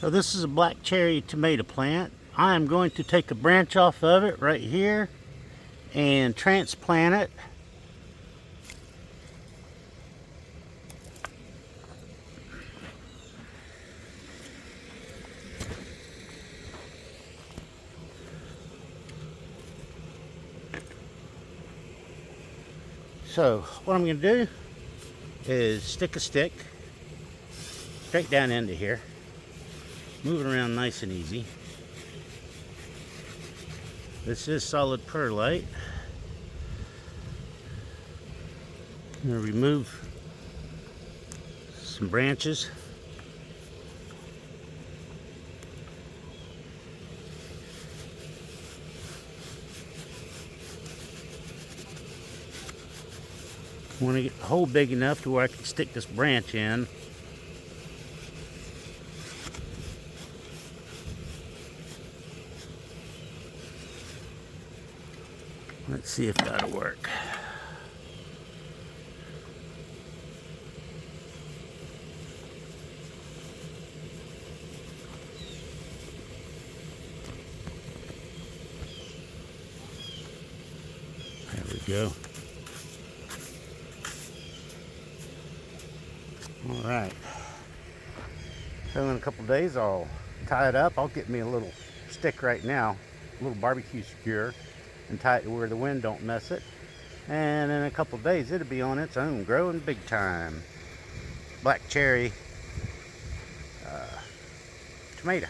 So this is a black cherry tomato plant. I am going to take a branch off of it right here and transplant it. So what I'm going to do is stick a stick straight down into here, move it around nice and easy. This is solid perlite. I'm going to remove some branches. I want to get the hole big enough to where I can stick this branch in. Let's see if that'll work. There we go. All right. So in a couple days I'll tie it up. I'll get me a little stick right now, a little barbecue skewer, and tie it to where the wind don't mess it. And in a couple days it'll be on its own, growing big time. Black cherry tomato.